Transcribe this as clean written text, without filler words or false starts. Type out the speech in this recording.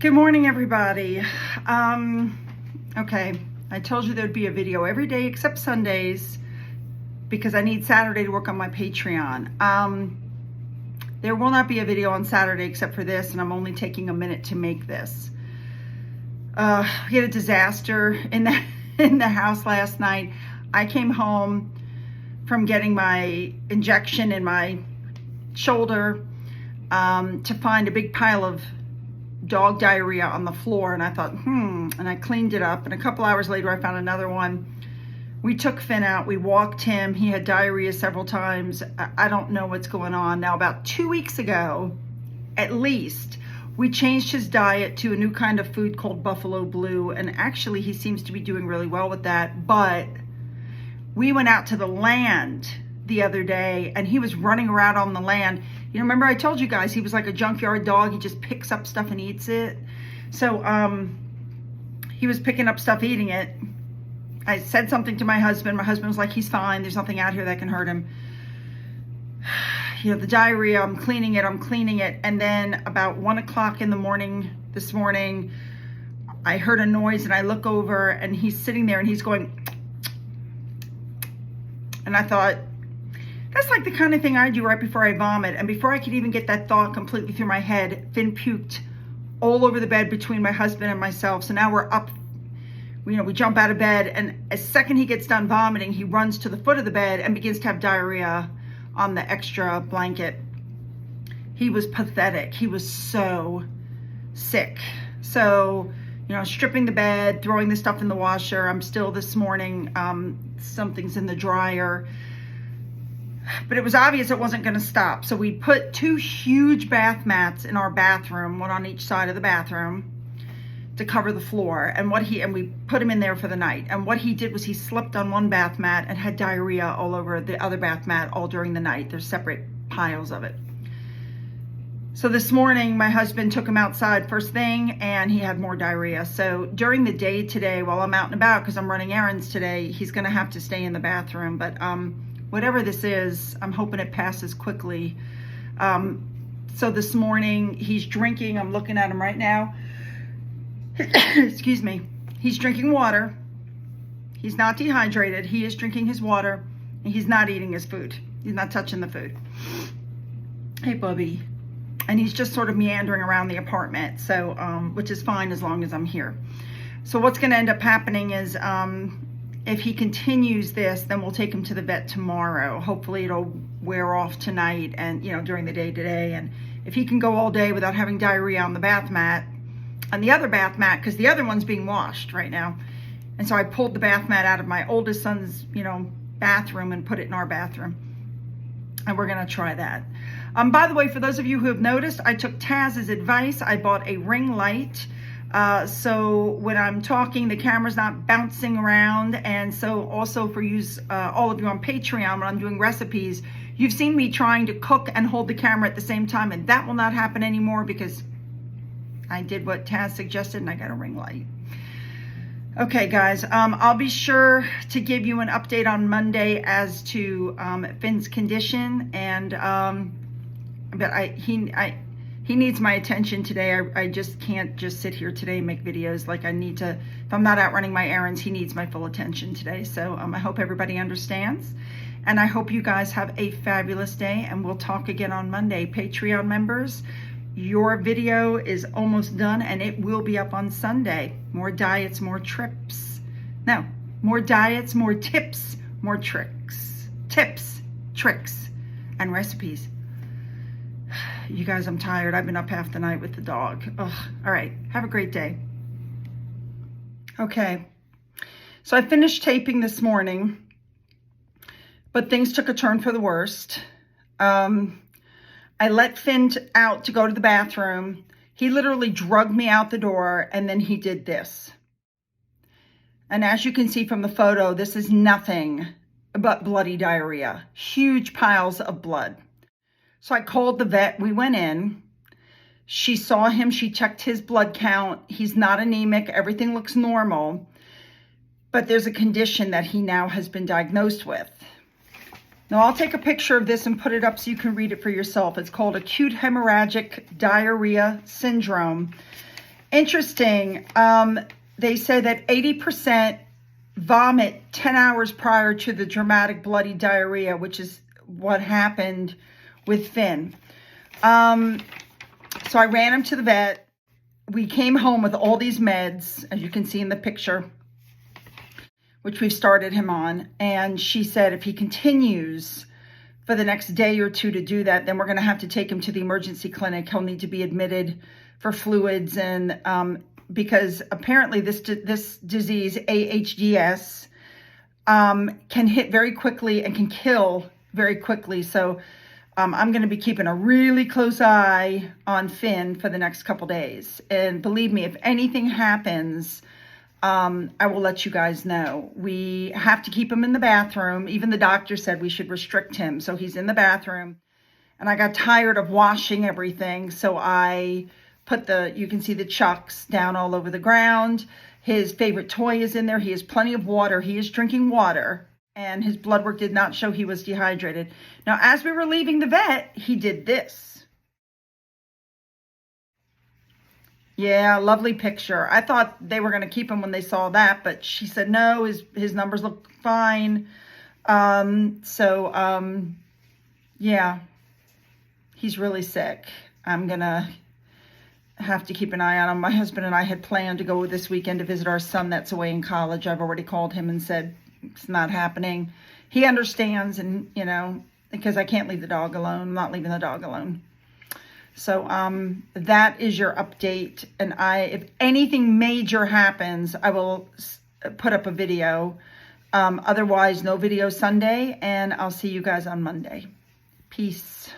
Good morning, everybody. Okay, I told you there'd be a video every day except Sundays because I need Saturday to work on my Patreon. There will not be a video on Saturday except for this, and I'm only taking a minute to make this. We had a disaster in the house last night. I came home from getting my injection in my shoulder to find a big pile of dog diarrhea on the floor, and I thought, and I cleaned it up, and a couple hours later I found another one. We took Finn out, we walked him, he had diarrhea several times. I don't know what's going on. Now, about 2 weeks ago, at least, we changed his diet to a new kind of food called Buffalo Blue, and actually he seems to be doing really well with that. But we went out to the land the other day and he was running around on the land. You know, remember I told you guys he was like a junkyard dog. He just picks up stuff and eats it. So he was picking up stuff, eating it. I said something to my husband. My husband was like, he's fine. There's nothing out here that can hurt him. You know, the diarrhea, I'm cleaning it. And then about 1 o'clock in the morning this morning, I heard a noise and I look over and he's sitting there and he's going, and I thought, that's like the kind of thing I do right before I vomit. And before I could even get that thought completely through my head, Finn puked all over the bed between my husband and myself. So now we're up, you know, we jump out of bed, and as second he gets done vomiting, he runs to the foot of the bed and begins to have diarrhea on the extra blanket. He was pathetic. He was so sick. So, you know, stripping the bed, throwing the stuff in the washer. I'm still this morning, something's in the dryer. But it was obvious it wasn't going to stop. So we put 2 huge bath mats in our bathroom, one on each side of the bathroom, to cover the floor. And we put him in there for the night. And what he did was he slept on one bath mat and had diarrhea all over the other bath mat all during the night. There's separate piles of it. So this morning, my husband took him outside first thing, and he had more diarrhea. So during the day today, while I'm out and about, because I'm running errands today, he's going to have to stay in the bathroom. But whatever this is, I'm hoping it passes quickly. So this morning, he's drinking. I'm looking at him right now. Excuse me. He's drinking water. He's not dehydrated. He is drinking his water, and he's not eating his food. He's not touching the food. Hey, Bubby. And he's just sort of meandering around the apartment, so which is fine as long as I'm here. So what's going to end up happening is if he continues this, then we'll take him to the vet tomorrow. Hopefully it'll wear off tonight and, you know, during the day today. And if he can go all day without having diarrhea on the bath mat, on the other bath mat, because the other one's being washed right now. And so I pulled the bath mat out of my oldest son's, you know, bathroom and put it in our bathroom. And we're going to try that. By the way, for those of you who have noticed, I took Taz's advice. I bought a ring light. So when I'm talking, the camera's not bouncing around. And so also for all of you on Patreon, when I'm doing recipes, you've seen me trying to cook and hold the camera at the same time. And that will not happen anymore because I did what Taz suggested and I got a ring light. Okay, guys, I'll be sure to give you an update on Monday as to Finn's condition, and but he needs my attention today. I just can't just sit here today and make videos. Like, I need to, if I'm not out running my errands, he needs my full attention today. So I hope everybody understands, and I hope you guys have a fabulous day, and we'll talk again on Monday. Patreon members, your video is almost done and it will be up on Sunday. More diets, more trips. No, more diets, more tips, more tricks. Tips, tricks, and recipes. You guys, I'm tired. I've been up half the night with the dog. Ugh. All right, have a great day. Okay, so I finished taping this morning, but things took a turn for the worst. I let Finn out to go to the bathroom. He literally drugged me out the door, and then he did this. And as you can see from the photo, this is nothing but bloody diarrhea. Huge piles of blood. So I called the vet. We went in. She saw him. She checked his blood count. He's not anemic. Everything looks normal. But there's a condition that he now has been diagnosed with. Now, I'll take a picture of this and put it up so you can read it for yourself. It's called acute hemorrhagic diarrhea syndrome. Interesting. They say that 80% vomit 10 hours prior to the dramatic bloody diarrhea, which is what happened with Finn. So I ran him to the vet. We came home with all these meds, as you can see in the picture, which we've started him on. And she said if he continues for the next day or two to do that, then we're going to have to take him to the emergency clinic. He'll need to be admitted for fluids, and because apparently this disease, AHDS, can hit very quickly and can kill very quickly. So I'm going to be keeping a really close eye on Finn for the next couple days. And believe me, if anything happens, I will let you guys know. We have to keep him in the bathroom. Even the doctor said we should restrict him. So he's in the bathroom. And I got tired of washing everything. So I put you can see the chucks down all over the ground. His favorite toy is in there. He has plenty of water. He is drinking water. And his blood work did not show he was dehydrated. Now, as we were leaving the vet, he did this. Yeah, lovely picture. I thought they were going to keep him when they saw that, but she said, no, his numbers look fine. Yeah, he's really sick. I'm going to have to keep an eye on him. My husband and I had planned to go this weekend to visit our son that's away in college. I've already called him and said it's not happening. He understands, and, you know, because I can't leave the dog alone. I'm not leaving the dog alone. So that is your update. And if anything major happens, I will put up a video. Otherwise, no video Sunday, and I'll see you guys on Monday. Peace.